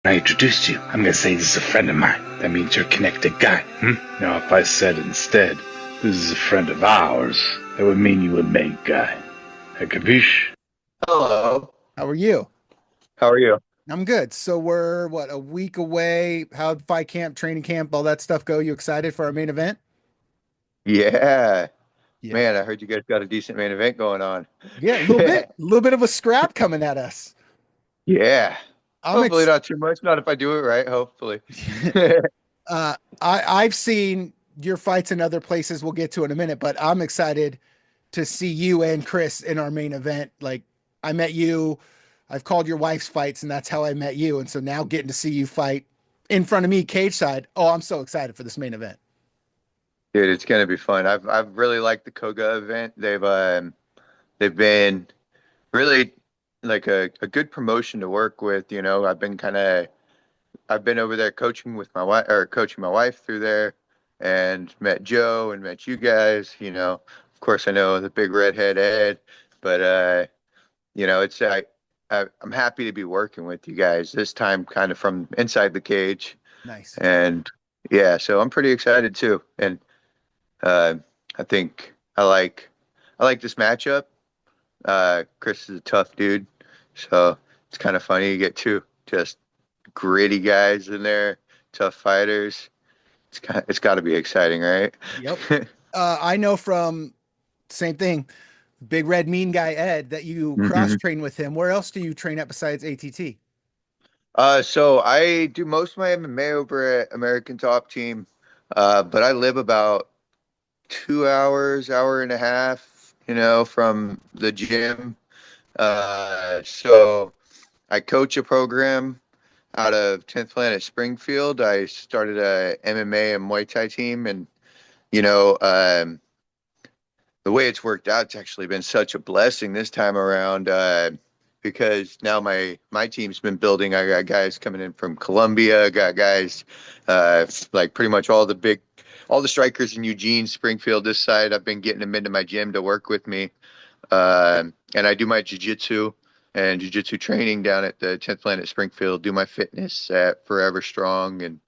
I introduced you, I'm gonna say this is a friend of mine. That means you're a connected guy. Now, if I said instead, this is a friend of ours, that would mean you a main guy. Capiche? Hello. How are you? How are you? I'm good. So we're a week away? How'd fight camp, training camp, all that stuff go? You excited for our main event? Yeah. Yeah. Man, I heard you guys got a decent main event going on. Yeah, a little bit of a scrap coming at us. Yeah. I'm Hopefully ex not too much. Not if I do it right, hopefully. I've seen your fights in other places we'll get to in a minute, but I'm excited to see you and Chris in our main event. Like I met you, I've called your wife's fights, and that's how I met you. And so now getting to see you fight in front of me, cage side. Oh, I'm so excited for this main event. Dude, it's gonna be fun. I've really liked the Koga event. They've been really like a good promotion to work with, you know. I've been over there coaching with my wife or coaching my wife through there and met Joe and met you guys, you know. Of course I know the big redhead Ed, but you know, I'm happy to be working with you guys this time, kind of from inside the cage, Nice. and yeah, so I'm pretty excited too. And uh, I think I like this matchup. Chris is a tough dude, so it's kind of funny. You get two just gritty guys in there, tough fighters. It's got to be exciting, right? Yep. I know from same thing, big red mean guy Ed, that you cross hmm train with him. Where else do you train at besides ATT? So I do most of my MMA over at American Top Team, but I live about 2 hours, hour and a half, you know, from the gym. So I coach a program out of 10th Planet Springfield. I started a MMA and Muay Thai team, and you know, the way it's worked out, it's actually been such a blessing this time around. Because now my team's been building. I got guys coming in from Colombia. I got guys like pretty much all the strikers in Eugene, Springfield, this side. I've been getting them into my gym to work with me, and I do my jujitsu and jujitsu training down at the 10th Planet Springfield. Do my fitness at Forever Strong, and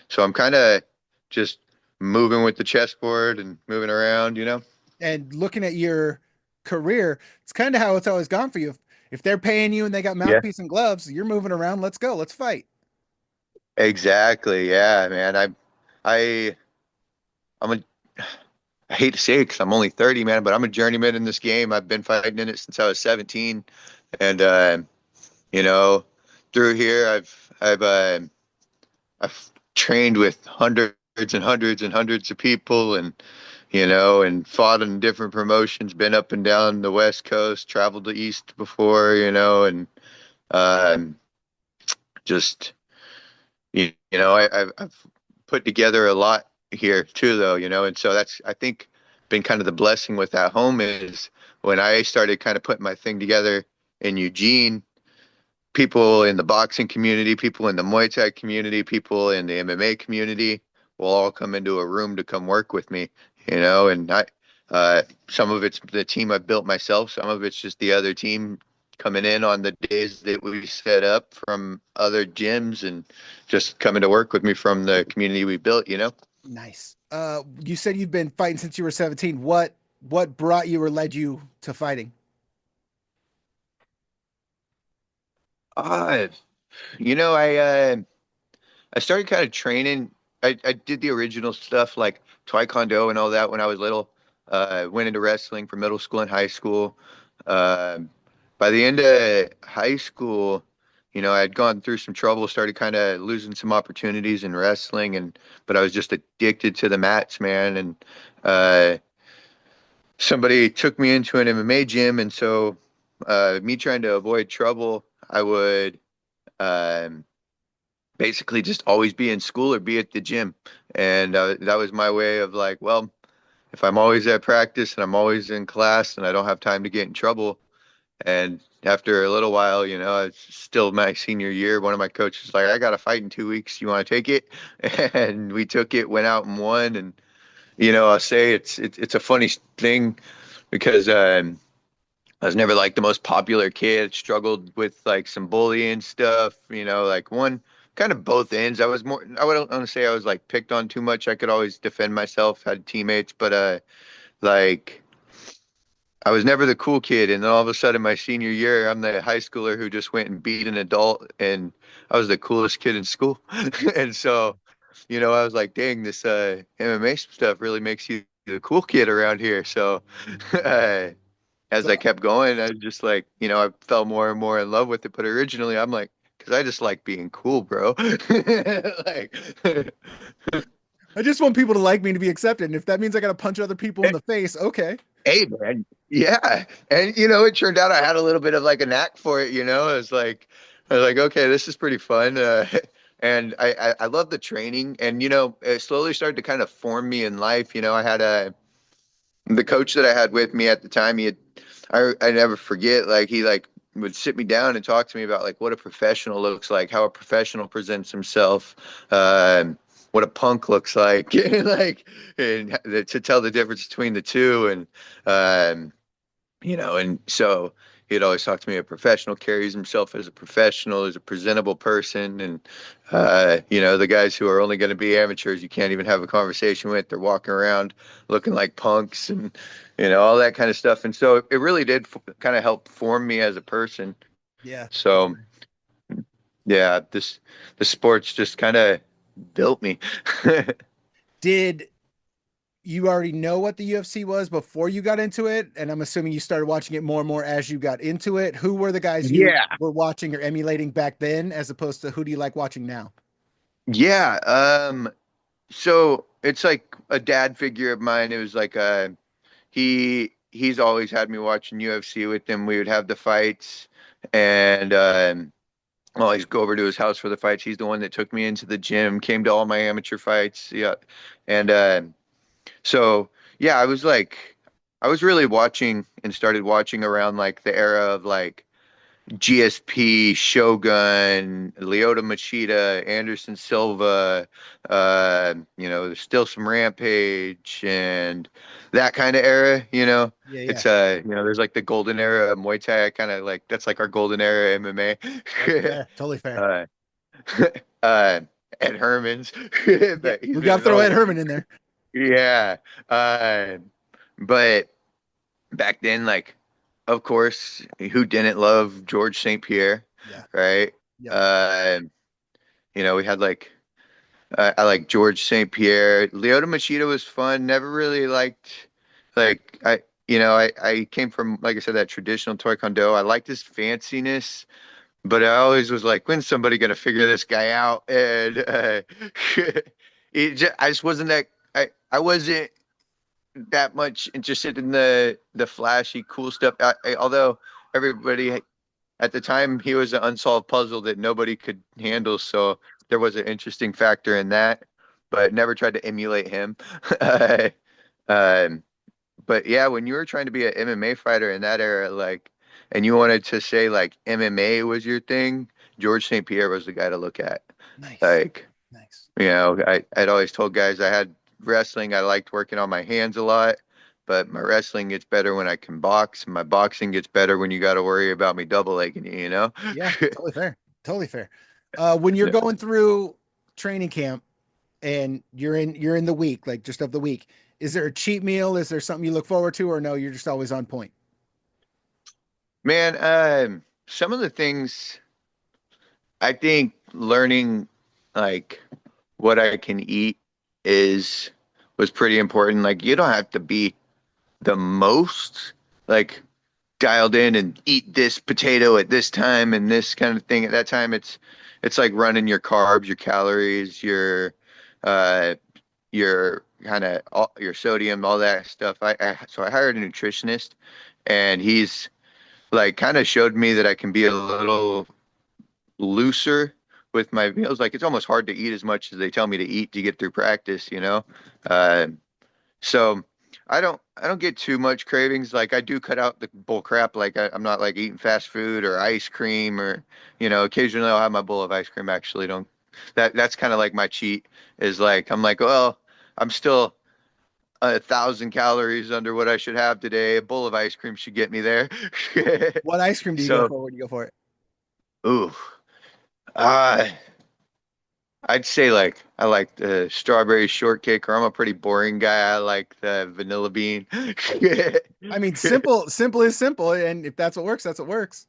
so I'm kind of just moving with the chessboard and moving around, you know. And looking at your career, it's kind of how it's always gone for you. If they're paying you and they got Yeah, mouthpiece and gloves, you're moving around. Let's go. Let's fight. exactly. Yeah, man. I, I'm a, I hate to say it because I'm only 30, man, but I'm a journeyman in this game. I've been fighting in it since I was 17, and you know, through here, I've trained with hundreds and hundreds and hundreds of people, and you know, and fought in different promotions. Been up and down the West Coast, traveled to East before, you know, and um, just you know, I've put together a lot here too, though, you know, and so that's I think been kind of the blessing with that home is when I started kind of putting my thing together in Eugene, people in the boxing community, people in the Muay Thai community, people in the MMA community will all come into a room to come work with me, you know, and some of it's the team I built myself, some of it's just the other team coming in on the days that we set up from other gyms and just coming to work with me from the community we built, you know. Nice. You said you've been fighting since you were 17. What brought you or led you to fighting? Uh, you know, I started kind of training. I did the original stuff like Taekwondo and all that when I was little. Went into wrestling for middle school and high school. Um by the end of high school, you know, I'd gone through some trouble, started kind of losing some opportunities in wrestling, and but I was just addicted to the mats, man. And uh, somebody took me into an MMA gym, and so me trying to avoid trouble, I would. Um, Basically just always be in school or be at the gym. And that was my way of like, well, if I'm always at practice and I'm always in class and I don't have time to get in trouble. And after a little while, you know, it's still my senior year. One of my coaches was like, I got a fight in 2 weeks. You want to take it? And we took it, went out and won. And, you know, I'll say it's a funny thing because I was never like the most popular kid, struggled with like some bullying stuff, you know, like one kind of both ends. I was more, I wouldn't want to say I was like picked on too much. I could always defend myself, had teammates, but like I was never the cool kid. And then all of a sudden, my senior year, I'm the high schooler who just went and beat an adult, and I was the coolest kid in school. And so, I was like, dang, this MMA stuff really makes you the cool kid around here. So, as I So kept going, I just like, I fell more and more in love with it. But originally, I'm like, because I just like being cool, bro. Like, I just want people to like me to be accepted. And if that means I got to punch other people in the face, okay. hey, man. Yeah. And, it turned out I had a little bit of like a knack for it, I was like, okay, this is pretty fun. And I love the training. And, it slowly started to kind of form me in life. I had the coach that I had with me at the time, I never forget, like he like would sit me down and talk to me about like what a professional looks like, how a professional presents himself, what a punk looks like, like, and to tell the difference between the two. And so he'd always talk to me. A professional carries himself as a professional, as a presentable person. And, the guys who are only going to be amateurs, you can't even have a conversation with. They're walking around looking like punks and, all that kind of stuff. And so it really did kind of help form me as a person. Yeah. So, yeah, the sports just kind of built me. Did you already know what the UFC was before you got into it? And I'm assuming you started watching it more and more as you got into it. Who were the guys you Yeah. were watching or emulating back then, as opposed to who do you like watching now? Yeah. So it's like a dad figure of mine. It was like he's always had me watching UFC with him. We would have the fights, and always go over to his house for the fights. He's the one that took me into the gym, came to all my amateur fights. Yeah, and so yeah, I was really watching and started watching around like the era of like GSP, Shogun, Lyoto Machida, Anderson Silva, there's still some Rampage and that kind of era. Yeah, yeah. It's there's like the golden era of Muay Thai. I kind of like that's like our golden era MMA. Yep, fair, totally fair. uh, uh, Ed Herman's, Yeah, but he's we got been to throw Ed over. Herman in there. Yeah. But back then, like, of course, who didn't love George St. Pierre, Yeah. right? Yep. Uh, we had like I like George St. Pierre. Lyoto Machida was fun. Never really liked like I came from, like I said, that traditional Taekwondo. I liked his fanciness, but I always was like, when's somebody gonna figure this guy out? And I just wasn't that I wasn't that much interested in the flashy, cool stuff. Although everybody at the time, he was an unsolved puzzle that nobody could Yeah. handle, so there was an interesting factor in that. But never tried to emulate him. um, but yeah, when you were trying to be an MMA fighter in that era, like, and you wanted to say like MMA was your thing, George St. Pierre was the guy to look at. Nice. Like, Nice. I'd always told guys I had wrestling. I liked working on my hands a lot, but my wrestling gets better when I can box. My boxing gets better when you got to worry about me double legging you. Yeah, totally fair. Totally fair. When you're Yeah. going through training camp and you're in the week, like just of the week, is there a cheat meal? Is there something you look forward to, or no, you're just always on point? Man, some of the things I think learning like what I can eat is was pretty important. Like you don't have to be the most like dialed in and eat this potato at this time and this kind of thing at that time. It's like running your carbs, your calories, uh your kind of your sodium, all that stuff. So I hired a nutritionist, and he's like kind of showed me that I can be a little looser with my meals. Like it's almost hard to eat as much as they tell me to eat to get through practice. Uh, so I don't get too much cravings. Like I do cut out the bull crap. Like I'm not like eating fast food or ice cream or occasionally I'll have my bowl of ice cream. Actually, don't that's kind of like my cheat is like I'm like, well, I'm still 1,000 calories under what I should have today. A bowl of ice cream should get me there. What ice cream do you go So, for? Where do you go for it? ooh, uh, I'd say like I like the strawberry shortcake, or I'm a pretty boring guy. I like the vanilla bean. I mean, simple is simple, and if that's what works, that's what works.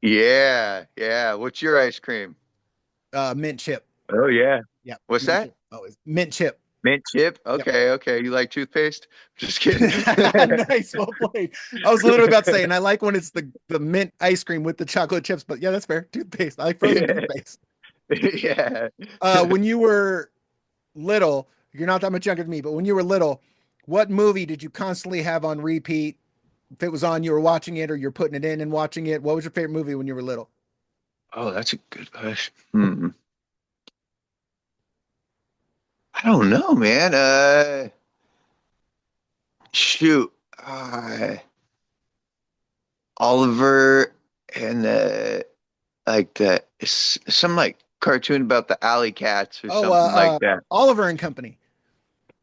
Yeah, yeah. What's your ice cream? Mint chip. Oh yeah. Yeah, What's mint that? chip. Always mint chip. Mint chip? Yep. Okay, okay. You like toothpaste? Just kidding. Nice, well played. I was literally about to say, and I like when it's the mint ice cream with the chocolate chips, but yeah, that's fair. Toothpaste. I like frozen Yeah. toothpaste. Yeah. When you were little, you're not that much younger than me, but when you were little, what movie did you constantly have on repeat? If it was on, you were watching it, or you're putting it in and watching it. What was your favorite movie when you were little? Oh, that's a good question. I don't know, man. Shoot. Oliver and like some like cartoon about the alley cats or Oh, something like that. Oliver and Company.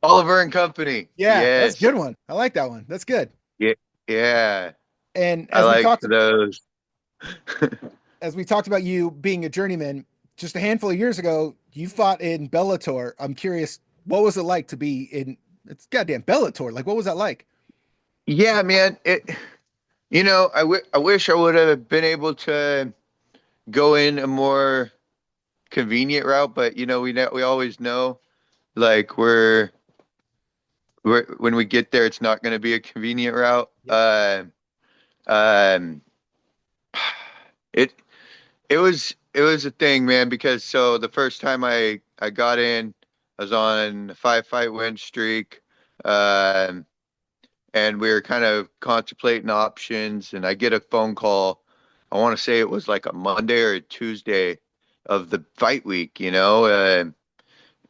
Oliver and Company. Yeah, that's a Yes. good one. I like that one. That's good. Yeah. Yeah. And I like those. as we talked about you being a journeyman, just a handful of years ago, you fought in Bellator. I'm curious, what was it like to be in it's goddamn Bellator? Like, what was that like? Yeah, man. I wish I would have been able to go in a more convenient route, but we always know like we're when we get there, it's not going to be a convenient route. Yep. Um, it it was a thing, man, because so the first time I got in, I was on a 5 fight win streak, um, and we were kind of contemplating options, and I get a phone call. I want to say it was like a Monday or a Tuesday of the fight week, and I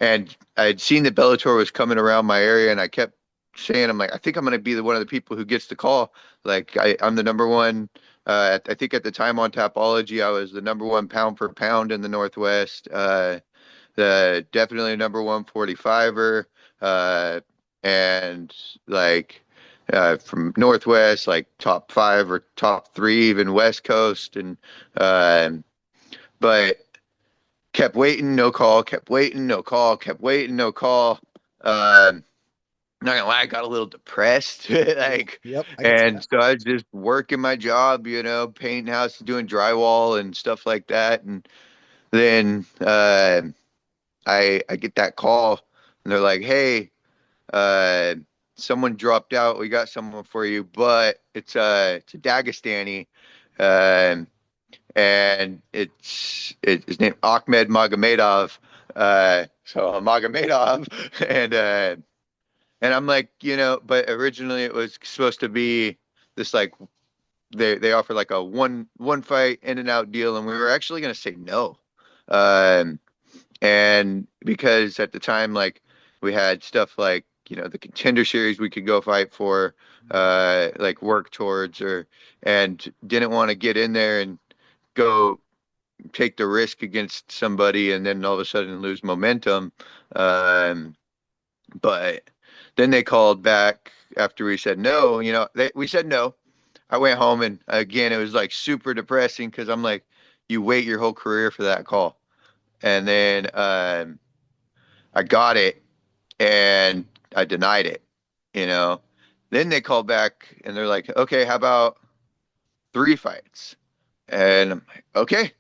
had seen that Bellator was coming around my area, and I kept saying, I'm like, I think I'm going to be one of the people who gets the call. Like, I'm the number one. I think at the time on Tapology, I was the number one pound for pound in the Northwest. The definitely number one 45er, and like from Northwest, like top five or top three, even West Coast, and but kept waiting, no call, kept waiting, no call, kept waiting, no call. Not gonna lie, I got a little depressed, Yeah. like, Yep. I can see and that. so I was just working my job, painting houses, doing drywall and stuff like that. And then I get that call, and they're like, "Hey, uh, someone dropped out. We got someone for you, but it's a Dagestani, um, and his name Ahmed Magomedov. So Magomedov, and and I'm like, but originally it was supposed to be this like they offer like a one fight in and out deal, and we were actually gonna say no, um, and because at the time like we had stuff like the contender series we could go fight for, like work towards, or and didn't want to get in there and go take the risk against somebody and then all of a sudden lose momentum. Um, but then they called back after we said no. We said no. I went home, and again, it was like super depressing because I'm like, you wait your whole career for that call. And then I got it and I denied it, you know. Then they called back and they're like, okay, how about 3 fights? And I'm like, okay,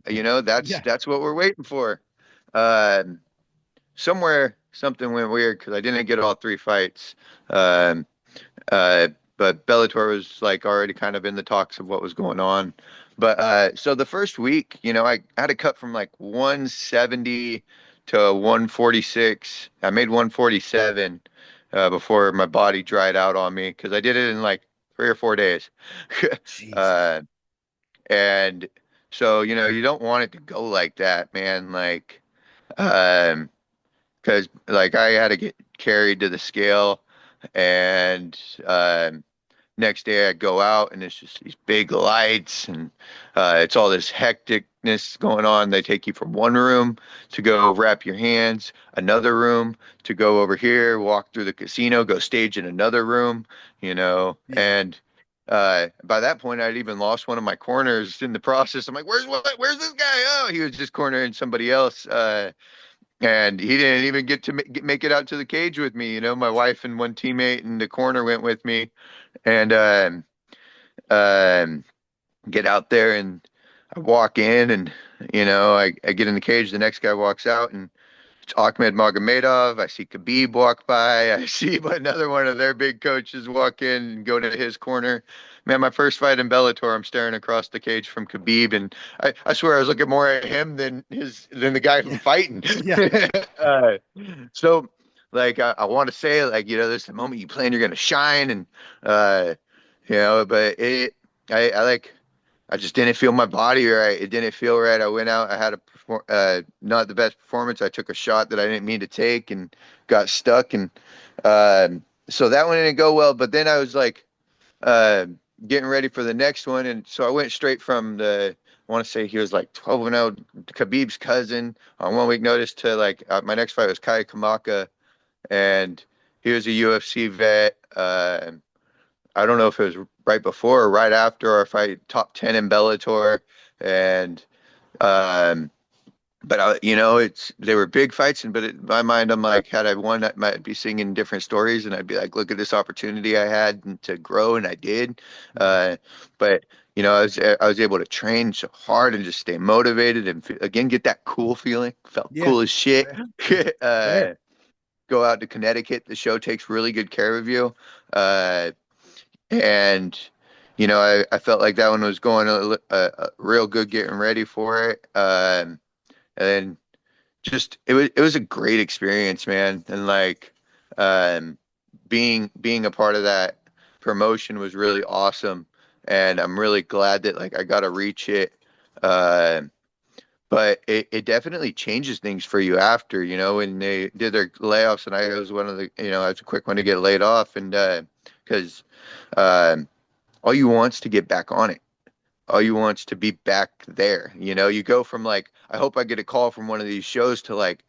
Yeah. that's what we're waiting for. Um, Somewhere something went weird because I didn't get all 3 fights. Um, uh, but Bellator was like already kind of in the talks of what was going on. But so the first week, I had to cut from like 170 to 146. I made 147 before my body dried out on me because I did it in like 3 or 4 days. Jesus. uh, and so, you don't want it to go like that, man. Like, um, because like I had to get carried to the scale, and next day I go out and it's just these big lights, and it's all this hecticness going on. They take you from one room to go wrap your hands, another room to go over here, walk through the casino, go stage in another room, Yeah. and by that point I'd even lost one of my corners in the process. I'm like, where's this guy? Oh, he was just cornering somebody else. and he didn't even get to make it out to the cage with me. You know, my wife and one teammate in the corner went with me, and um, get out there, and I walk in, and I get in the cage. The next guy walks out, and it's Ahmed Magomedov. I see Khabib walk by. I see another one of their big coaches walk in and go to his corner. Man, my first fight in Bellator, I'm staring across the cage from Khabib, and I swear I was looking more at him than the guy Yeah. fighting. Yeah. uh, so, like, I want to say, like, this is the moment you plan you're gonna shine, and uh, but I just didn't feel my body right. It didn't feel right. I went out. I had not the best performance. I took a shot that I didn't mean to take and got stuck. And so that one didn't go well. But then I was like uh, getting ready for the next one. And so I went straight from I want to say he was like 12-0, Khabib's cousin on 1 week notice to like my next fight was Kai Kamaka. And he was a UFC vet. I don't know if it was right before or right after, or if I top 10 in Bellator. And, um, but they were big fights. And, but in my mind, I'm like, had I won, I might be singing different stories. And I'd be like, look at this opportunity I had to grow. And I did. Yeah. Uh, but, I was able to train so hard and just stay motivated and again, get that cool feeling. Felt Yeah. cool as shit. Fair. Yeah. uh, Fair. go out to Connecticut. The show takes really good care of you. Uh, and I felt like that one was going a real good, getting ready for it. And then just it was a great experience, man. And like um, being a part of that promotion was really awesome. And I'm really glad that like I got to reach it. Uh, but it definitely changes things for you after, when they did their layoffs, and I was one of the, I was a quick one to get laid off, and because all you want's to get back on it. All you want's to be back there. You go from like, I hope I get a call from one of these shows to like,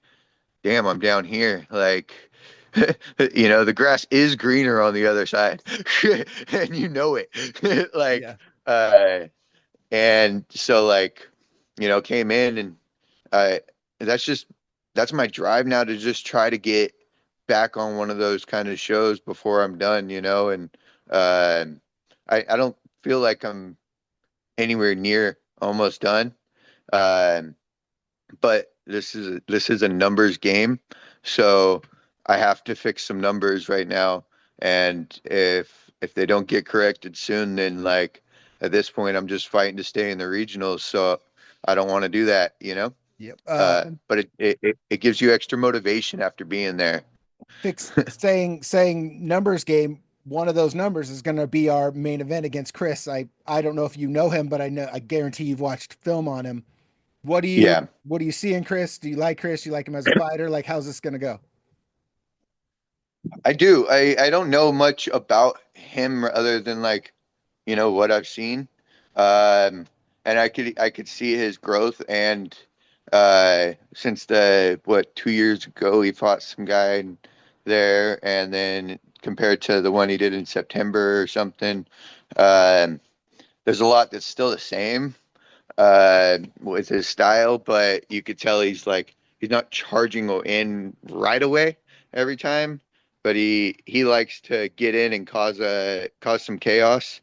damn, I'm down here. Like, the grass is greener on the other side, and it. Like, Yeah. uh, and so like, came in, and I that's just that's my drive now, to just try to get back on one of those kind of shows before I'm done, and uh, I don't feel like I'm anywhere near almost done. Um, but this is a numbers game, so I have to fix some numbers right now. And if they don't get corrected soon, then like at this point, I'm just fighting to stay in the regionals. So I don't want to do that. Yep. But it gives you extra motivation after being there. Fix saying numbers game. One of those numbers is going to be our main event against Chris. I don't know if you know him, but I guarantee you've watched film on him. Yeah, What do you see in Chris? Do you like Chris? Do you like him as a fighter? Like, how's this going to go? I do. I don't know much about him other than like, what I've seen. Um, and I could see his growth, and since 2 years ago he fought some guy there, and then compared to the one he did in September or something, um, there's a lot that's still the same with his style, but you could tell he's not charging in right away every time, but he likes to get in and cause some chaos.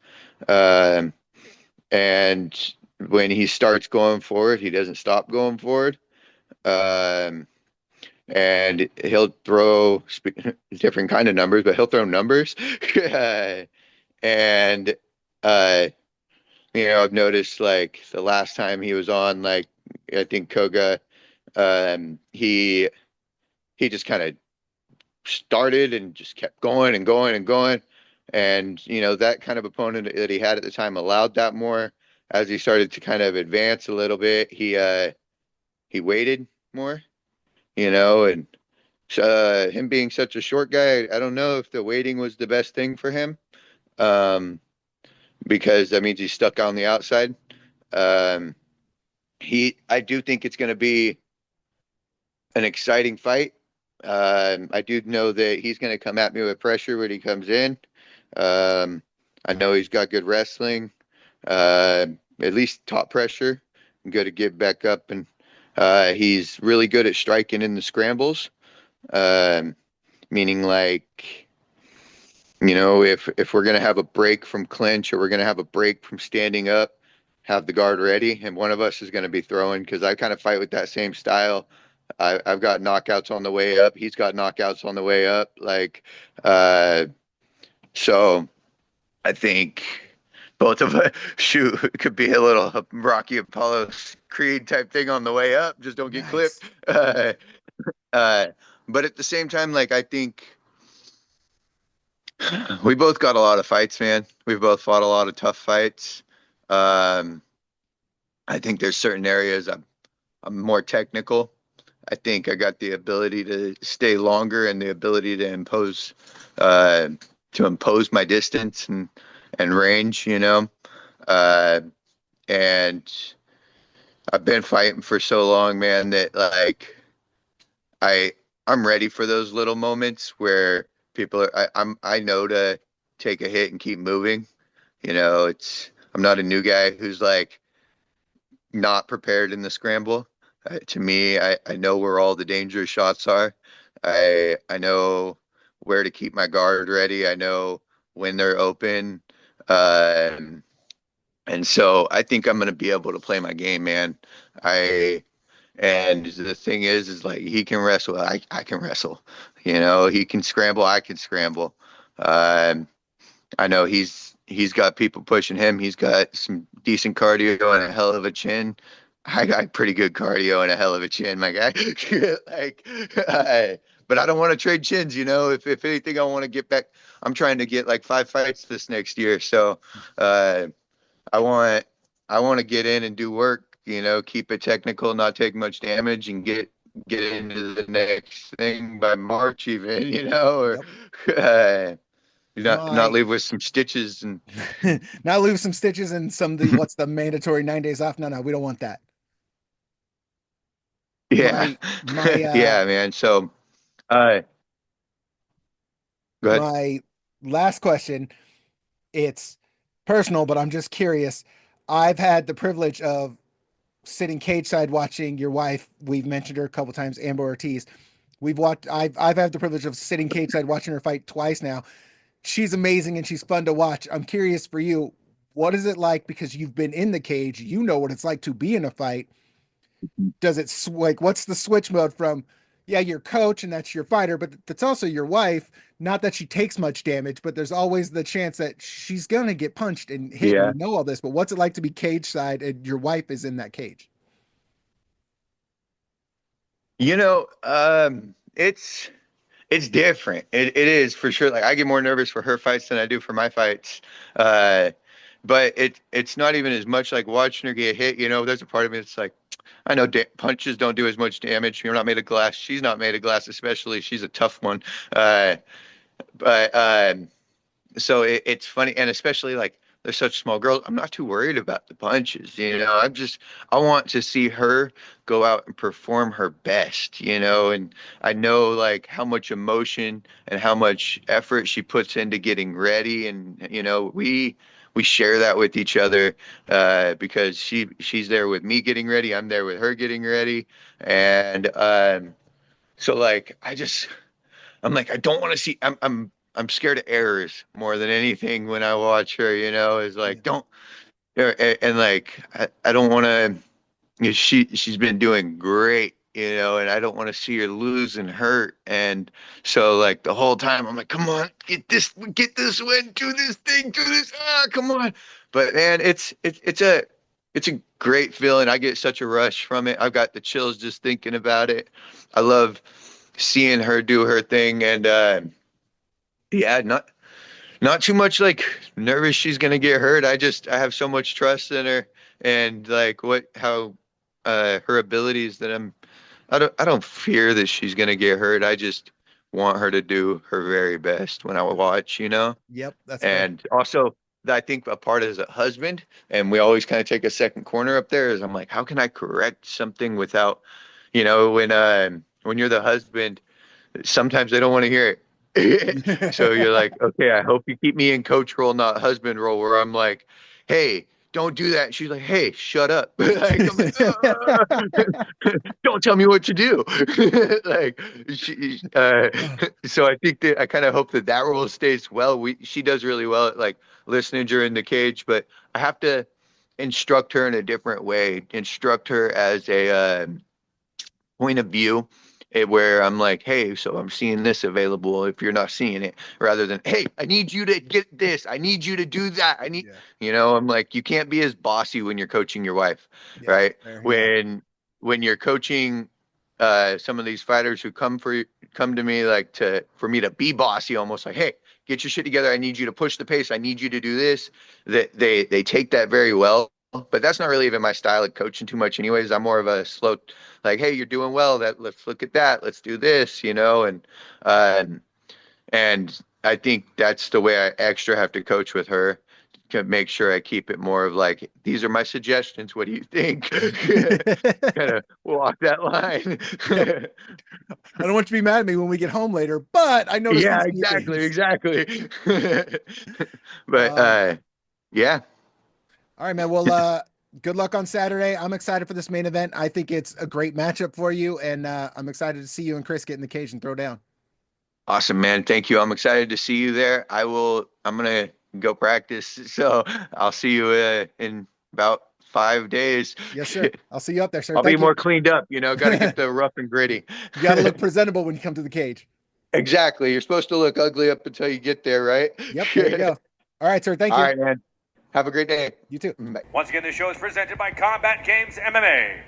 Um, and when he starts going forward, he doesn't stop going forward. Um, and he'll throw different kind of numbers, but he'll throw numbers. And uh, I've noticed like the last time he was on, like I think Koga, he just kind of started and just kept going and going and going. And that kind of opponent that he had at the time allowed that more. As he started to kind of advance a little bit, he waited more, and him being such a short guy, I don't know if the waiting was the best thing for him, um, because that means he's stuck on the outside. Um, I do think it's going to be an exciting fight. I do know that he's going to come at me with pressure when he comes in. Um, I know he's got good wrestling, at least top pressure. I'm going to get back up and He's really good at striking in the scrambles, um, meaning like, if we're gonna have a break from clinch or we're gonna have a break from standing up, have the guard ready, and one of us is gonna be throwing because I kind of fight with that same style. I've got knockouts on the way up. He's got knockouts on the way up. Like, uh, so I think both of us, shoot, it could be a little Rocky Apollo Creed type thing on the way up. Just don't get Nice. clipped. Uh, but at the same time, like, I think we both got a lot of fights, man. We've both fought a lot of tough fights. Um, I think there's certain areas I'm more technical. I think I got the ability to stay longer and the ability uh, to impose my distance and range, Uh, and I've been fighting for so long, man, that like I I'm ready for those little moments where I know to take a hit and keep moving. I'm not a new guy who's like not prepared in the scramble. To me, I know where all the dangerous shots are. I know where to keep my guard ready. I know when they're open. Um, and so I think I'm gonna be able to play my game, man. I and the thing is like he can wrestle, I can wrestle. He can scramble, I can scramble. Um, I know he's got people pushing him. He's got some decent cardio and a hell of a chin. I got pretty good cardio and a hell of a chin, my guy. Like, but I don't want to trade chins. If anything, I want to get back. I'm trying to get like 5 fights this next year, so uh, I want I want to get in and do work. Keep it technical, not take much damage, and get into the next thing by March, even. Or Yep. uh, not My leave with some stitches and Now lose some stitches and some of the what's the mandatory 9 days off. No, we don't want that. yeah, My yeah, man. So, uh, go ahead. my last question, it's personal, but I'm just curious. I've had the privilege of sitting cage side watching your wife. We've mentioned her a couple times, Amber Ortiz. I've had the privilege of sitting cage side watching her fight twice now. She's amazing and she's fun to watch. I'm curious for you, what is it like because you've been in the cage, you know what it's like to be in a fight. Does it like what's the switch mode from yeah, your coach and that's your fighter, but that's also your wife. Not that she takes much damage, but there's always the chance that she's gonna get punched and hit, and Yeah, you know all this. But what's it like to be cage side and your wife is in that cage? it's different. It is for sure. Like I get more nervous for her fights than I do for my fights. Uh, but it's not even as much like watching her get hit. There's a part of me that's like, I know punches don't do as much damage. You're not made of glass. She's not made of glass, especially. She's a tough one. Uh, but so it's funny, and especially like they're such small girls. I'm not too worried about the punches. I want to see her go out and perform her best. And I know like how much emotion and how much effort she puts into getting ready, and we share that with each other because she's there with me getting ready. I'm there with her getting ready, and so like I'm like, I don't want to see. I'm scared of errors more than anything when I watch her. Is Yeah. like don't and like I don't want to. She's been doing great. And I don't want to see her lose and hurt. And so like the whole time I'm like, come on, get this win, do this thing, do this. Come on. But man, it's a great feeling. I get such a rush from it. I've got the chills just thinking about it. I love seeing her do her thing, and yeah, not too much like nervous she's gonna get hurt. I have so much trust in her and like how her abilities that I don't fear that she's gonna get hurt. I just want her to do her very best when I watch. Yep, that's fair. And also I think a part as a husband, and we always kind of take a second corner up there, is I'm like, how can I correct something without, when you're the husband, sometimes they don't want to hear it. So you're like, okay, I hope you keep me in coach role, not husband role, where I'm like, hey, don't do that. She's like, hey, shut up. Like, I'm like, don't tell me what to do. Like, so I think that I kind of hope that role stays well. She does really well at like listening during the cage, but I have to instruct her in a different way, instruct her as a point of view, where I'm like, hey, so I'm seeing this available if you're not seeing it, rather than, hey, I need you to get this. I need you to do that. I'm like, you can't be as bossy when you're coaching your wife, right? Fair, When you're coaching some of these fighters who come to me like for me to be bossy, almost like, hey, get your shit together. I need you to push the pace. I need you to do this. That they take that very well. But that's not really even my style of coaching too much anyways. I'm more of a slow, like, hey, you're doing well. Let's look at that. Let's do this, and I think that's the way I extra have to coach with her to make sure I keep it more of like, these are my suggestions. What do you think? Kind of walk that line. I don't want you to be mad at me when we get home later, but I noticed. Yeah, exactly. But yeah. All right, man. Well, good luck on Saturday. I'm excited for this main event. I think it's a great matchup for you, and I'm excited to see you and Chris get in the cage and throw down. Awesome, man. Thank you. I'm excited to see you there. I'm gonna go practice, so I'll see you in about 5 days. Yes, sir. I'll see you up there, sir. I'll be more cleaned up. Got to get the rough and gritty. You got to look presentable when you come to the cage. Exactly. You're supposed to look ugly up until you get there, right? Yep. There you go. All right, sir. Thank you. All right, man. Have a great day. You too. Once again, this show is presented by CombatGames MMA.